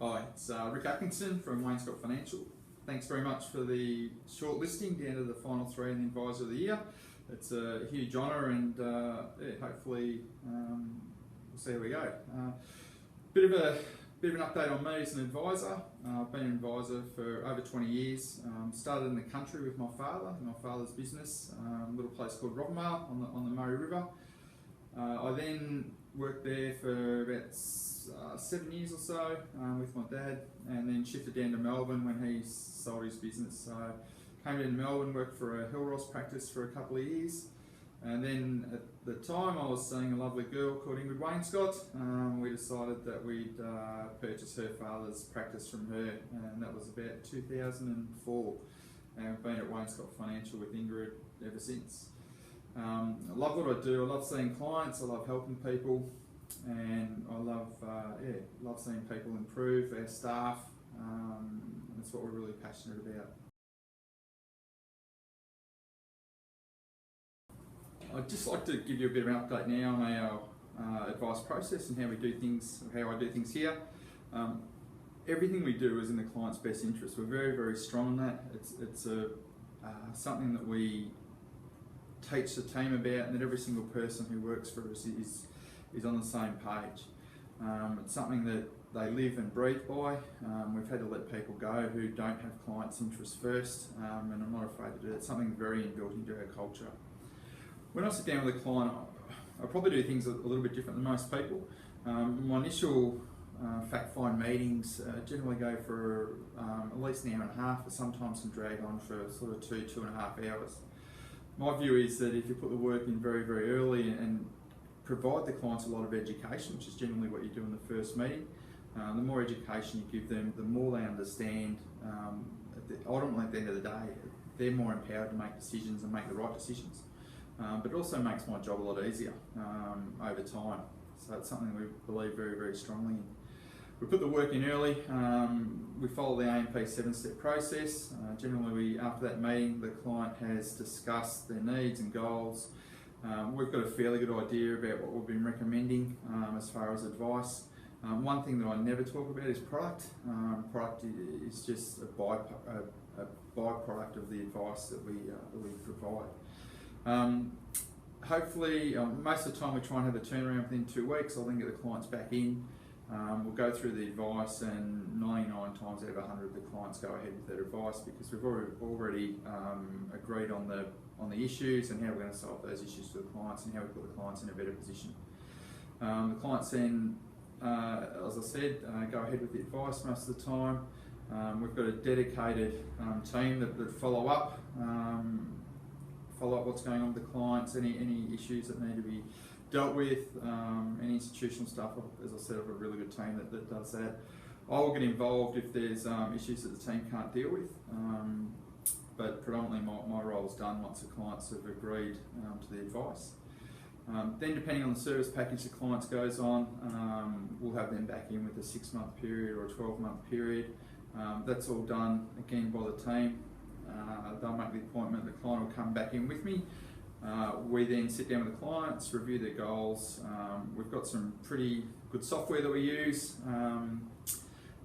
Hi, it's Rick Atkinson from Wainscott Financial. Thanks very much for the short listing down to the final three in the Advisor of the Year. It's a huge honour and hopefully we'll see how we go. Bit of an update on me as an advisor. I've been an advisor for over 20 years. Started in the country with my father's business, a little place called Robbenvale on the Murray River. I then worked there for about 7 years or so with my dad, and then shifted down to Melbourne when he sold his business. So came down to Melbourne, worked for a Hill Ross practice for a couple of years, and then at the time I was seeing a lovely girl called Ingrid Wainscott. We decided that we'd purchase her father's practice from her, and that was about 2004. And I've been at Wainscott Financial with Ingrid ever since. I love what I do. I love seeing clients, I love helping people, and I love seeing people improve, our staff. That's what we're really passionate about. I'd just like to give you a bit of an update now on our advice process and how we do things, how I do things here. Everything we do is in the client's best interest. We're very, very strong on that. It's something that we teach the team about, and that every single person who works for us is on the same page. It's something that they live and breathe by. We've had to let people go who don't have clients' interests first, and I'm not afraid to do it. It's something very inbuilt into our culture. When I sit down with a client, I probably do things a little bit different than most people. My initial fact-find meetings generally go for at least an hour and a half, but sometimes can drag on for sort of 2.5 hours. My view is that if you put the work in very, very early and provide the clients a lot of education, which is generally what you do in the first meeting, the more education you give them, the more they understand. Ultimately, at the end of the day, they're more empowered to make decisions and make the right decisions. But it also makes my job a lot easier over time. So it's something we believe very, very strongly in. We put the work in early. We follow the AMP 7-step process. Generally, after that meeting, the client has discussed their needs and goals. We've got a fairly good idea about what we've been recommending as far as advice. One thing that I never talk about is product. Product is just a byproduct of the advice that we provide. Hopefully, most of the time we try and have a turnaround within 2 weeks. I'll then get the clients back in. We'll go through the advice, and 99 times out of 100 the clients go ahead with their advice, because we've already agreed on the issues and how we're going to solve those issues for the clients and how we put the clients in a better position. The clients then, as I said, go ahead with the advice most of the time. We've got a dedicated team that follow up what's going on with the clients, any issues that need to be dealt with, any institutional stuff. As I said, I've got a really good team that does that. I will get involved if there's issues that the team can't deal with, but predominantly my role is done once the clients have agreed to the advice. Then, depending on the service package the clients goes on, we'll have them back in with a 6-month period or a 12-month period. That's all done again by the team. They'll make the appointment, the client will come back in with me. We then sit down with the clients, review their goals. We've got some pretty good software that we use,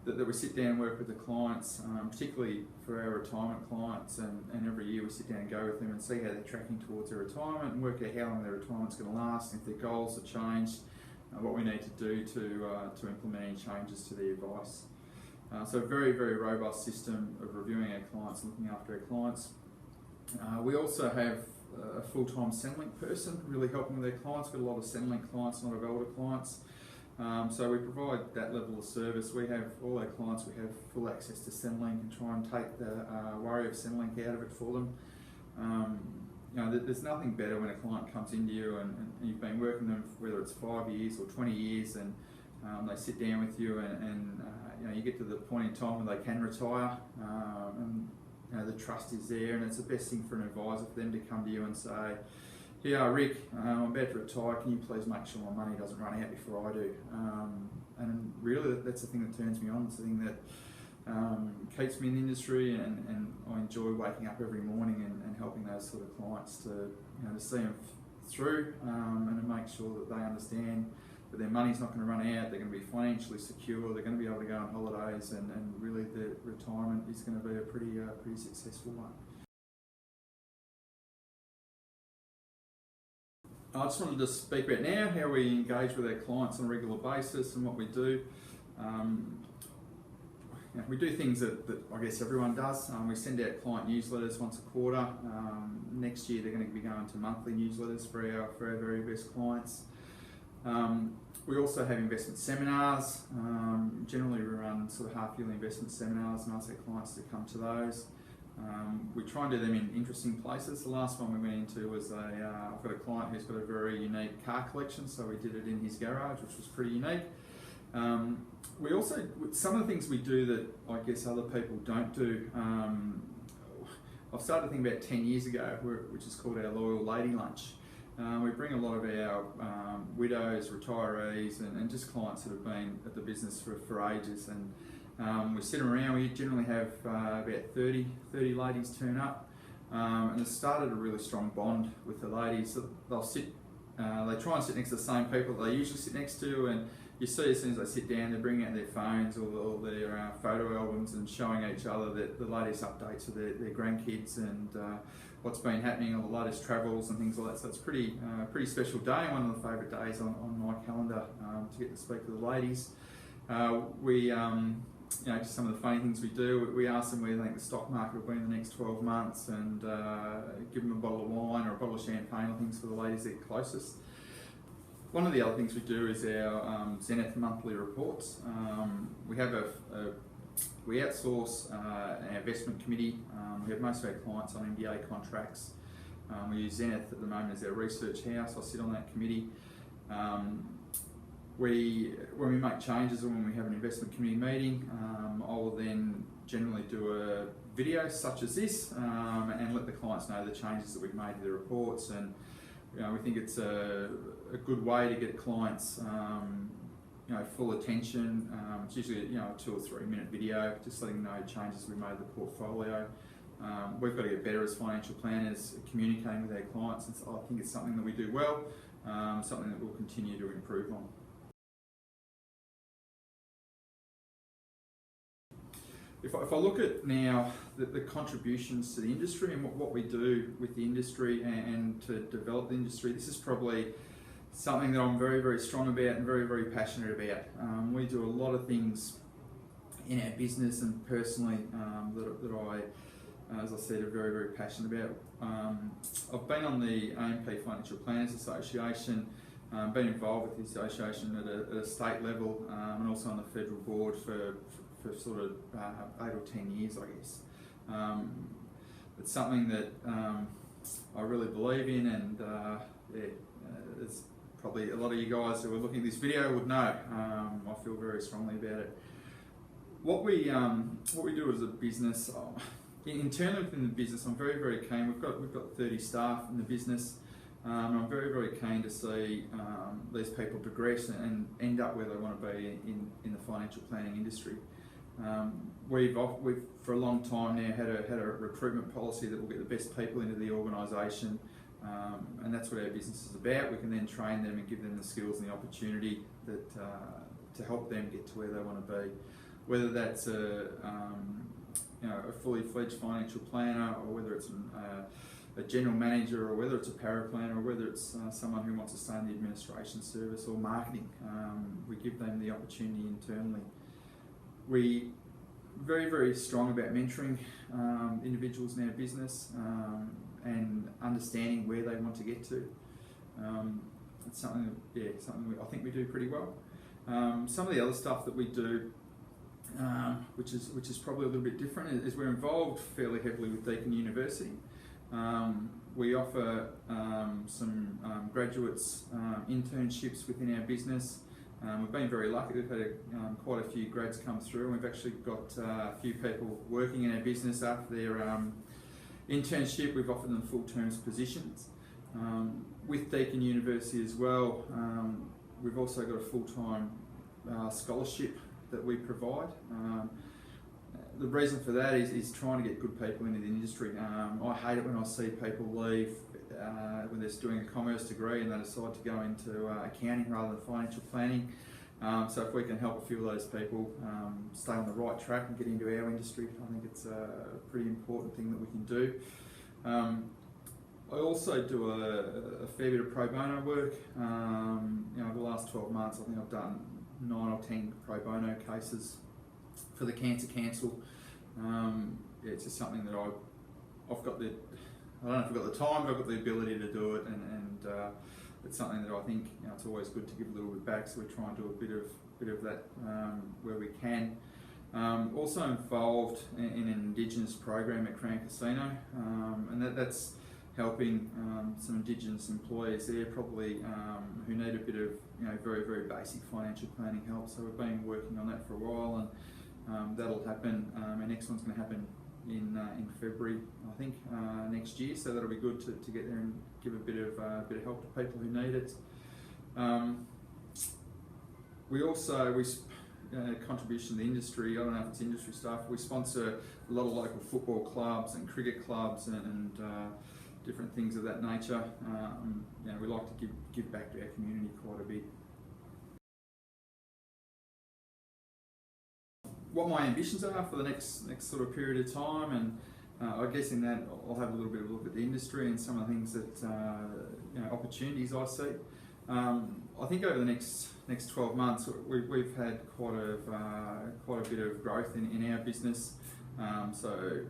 that we sit down and work with the clients, particularly for our retirement clients, and every year we sit down and go with them and see how they're tracking towards their retirement and work out how long their retirement's going to last, and if their goals have changed, what we need to do to implement any changes to the advice. So a very, very robust system of reviewing our clients and looking after our clients. We also have a full-time Centrelink person really helping with their clients. We've got a lot of Centrelink clients, a lot of elder clients. So we provide that level of service. We have all our clients, we have full access to Centrelink and try and take the worry of Centrelink out of it for them. There's nothing better when a client comes into you and you've been working with them, whether it's 5 years or 20 years, and they sit down with you and you get to the point in time when they can retire, and the trust is there, and it's the best thing for an advisor for them to come to you and say, "Yeah, Rick, I'm about to retire. Can you please make sure my money doesn't run out before I do?" And really, that's the thing that turns me on. It's the thing that keeps me in the industry, and I enjoy waking up every morning and helping those sort of clients to see them through, and to make sure that they understand but their money's not going to run out. They're going to be financially secure. They're going to be able to go on holidays, and really their retirement is going to be a pretty successful one. I just wanted to speak about now how we engage with our clients on a regular basis and what we do. We do things that I guess everyone does. We send out client newsletters once a quarter. Next year they're going to be going to monthly newsletters for our very best clients. We also have investment seminars. Generally we run sort of half-yearly investment seminars and ask our clients to come to those. We try and do them in interesting places. The last one we went into was I've got a client who's got a very unique car collection, so we did it in his garage, which was pretty unique. We also, some of the things we do that I guess other people don't do, I've started a thing about 10 years ago, which is called our Loyal Lady Lunch. We bring a lot of our widows, retirees, and just clients that have been at the business for ages, and we sit them around. We generally have about 30 ladies turn up, and it's started a really strong bond with the ladies. They'll sit, they try and sit next to the same people they usually sit next to, and you see as soon as they sit down, they bring out their phones or their photo albums and showing each other the latest updates of their grandkids and what's been happening, all the latest travels and things like that. So it's pretty special day, one of the favourite days on my calendar to get to speak to the ladies. Just some of the funny things we do, we ask them where they think the stock market will be in the next 12 months and give them a bottle of wine or a bottle of champagne or things for the ladies that are closest. One of the other things we do is our Zenith monthly reports. We have we outsource our investment committee. We have most of our clients on MBA contracts. We use Zenith at the moment as our research house. I sit on that committee. When we make changes or when we have an investment committee meeting, I will then generally do a video such as this and let the clients know the changes that we've made to the reports. And we think it's a good way to get clients full attention. It's usually a 2 or 3 minute video, just letting them know changes we made to the portfolio. We've got to get better as financial planners at communicating with our clients, and so I think it's something that we do well, something that we'll continue to improve on. If I look at now the contributions to the industry and what we do with the industry and to develop the industry, this is probably something that I'm very strong about and very passionate about. We do a lot of things in our business and personally that I, as I said, are very passionate about. I've been on the AMP Financial Planners Association, been involved with the association at a state level and also on the federal board for sort of 8 or 10 years, I guess. It's something that I really believe in, and it's probably a lot of you guys who are looking at this video would know. I feel very strongly about it. What we do as a business, internally within the business, I'm very keen. We've got 30 staff in the business. I'm very keen to see these people progress and end up where they want to be in the financial planning industry. We've for a long time now had a recruitment policy that will get the best people into the organisation, and that's what our business is about. We can then train them and give them the skills and the opportunity that to help them get to where they want to be. Whether that's a fully fledged financial planner, or whether it's a general manager, or whether it's a paraplanner, or whether it's someone who wants to stay in the administration service or marketing, we give them the opportunity internally. We very strong about mentoring individuals in our business and understanding where they want to get to. It's something I think we do pretty well. Some of the other stuff that we do, which is probably a little bit different, is we're involved fairly heavily with Deakin University. We offer some graduates internships within our business. We've been very lucky. We've had quite a few grads come through, and we've actually got a few people working in our business after their internship. We've offered them full-term positions. With Deakin University as well, we've also got a full-time scholarship that we provide. The reason for that is trying to get good people into the industry. I hate it when I see people leave when they're doing a commerce degree and they decide to go into accounting rather than financial planning. So if we can help a few of those people stay on the right track and get into our industry, I think it's a pretty important thing that we can do. I also do a fair bit of pro bono work. Over the last 12 months, I think I've done 9 or 10 pro bono cases for the Cancer Council. It's just something that I've got the, I don't know if I've got the time, but I've got the ability to do it, and it's something that I think it's always good to give a little bit back. So we try and do a bit of that where we can. Also involved in an Indigenous program at Crown Casino, and that's helping some Indigenous employees there, probably who need a bit of very, very basic financial planning help. So we've been working on that for a while, and that'll happen. Our next one's going to happen in February, I think, next year. So that'll be good to get there and give a bit of help to people who need it. We also contribution to the industry. I don't know if it's industry stuff. We sponsor a lot of local football clubs and cricket clubs and different things of that nature. We like to give back to our community quite a bit. What my ambitions are for the next sort of period of time, and I guess in that I'll have a little bit of a look at the industry and some of the things that opportunities I see. I think over the next 12 months we've had quite a bit of growth in our business. So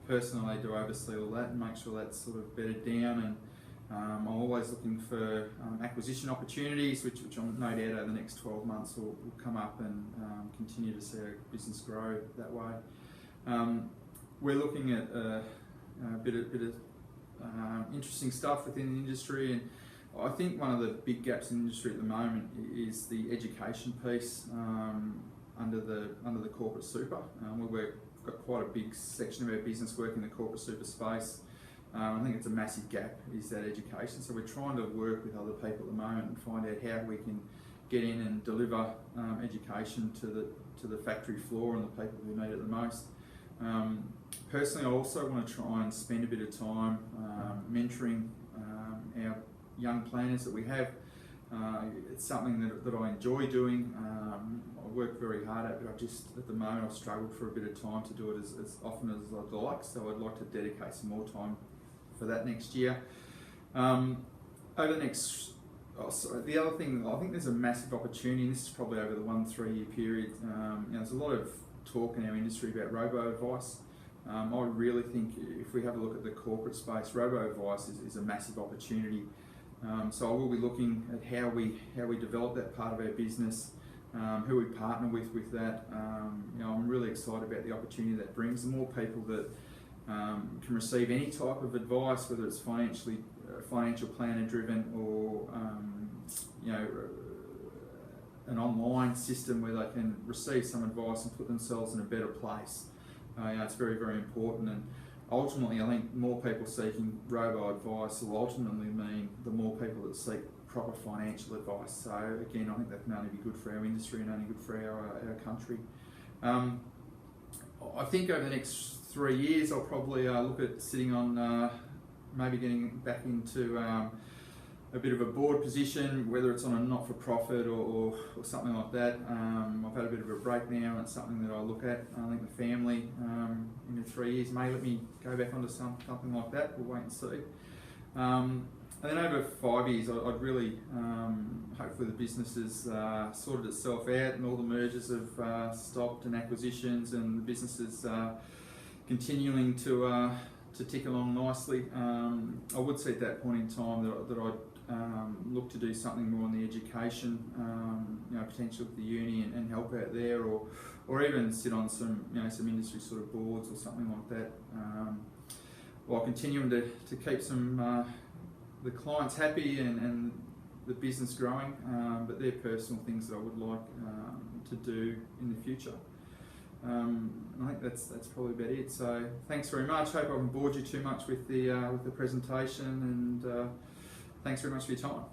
personally, I do oversee all that and make sure that's sort of bedded down, and I'm always looking for acquisition opportunities, which I'm no doubt over the next 12 months will come up, and continue to see our business grow that way. We're looking at a bit of interesting stuff within the industry, and I think one of the big gaps in the industry at the moment is the education piece under the corporate super. We've got quite a big section of our business working in the corporate super space. I think it's a massive gap, is that education. So we're trying to work with other people at the moment and find out how we can get in and deliver education to the factory floor and the people who need it the most. Personally, I also want to try and spend a bit of time mentoring our young planners that we have. It's something that I enjoy doing. I work very hard at it, but I just, at the moment, I've struggled for a bit of time to do it as often as I'd like, so I'd like to dedicate some more time for that next year. Over the next, the other thing, I think there's a massive opportunity, and this is probably over the 1-3 year period. There's a lot of talk in our industry about robo-advice. I really think if we have a look at the corporate space, robo-advice is a massive opportunity. So I will be looking at how we develop that part of our business, who we partner with that. I'm really excited about the opportunity that brings. The more people that can receive any type of advice, whether it's financial planner driven or an online system where they can receive some advice and put themselves in a better place. It's very, very important, and ultimately I think more people seeking robo-advice will ultimately mean the more people that seek proper financial advice. So again, I think that can only be good for our industry and only good for our country. I think over the next 3 years I'll probably look at sitting on maybe getting back into a bit of a board position, whether it's on a not-for-profit or something like that. I've had a bit of a break now, and it's something that I look at. I think the family in 3 years may let me go back onto something like that. We'll wait and see. And then over 5 years, I'd really, hopefully the business has sorted itself out and all the mergers have stopped and acquisitions, and the business is continuing to tick along nicely. I would say at that point in time that I'd look to do something more on the education, potentially with the uni and help out there, or even sit on some industry sort of boards or something like that, while continuing to keep some the clients happy and the business growing. But they're personal things that I would like to do in the future. I think that's probably about it. So thanks very much. Hope I haven't bored you too much with the presentation, and thanks very much for your time.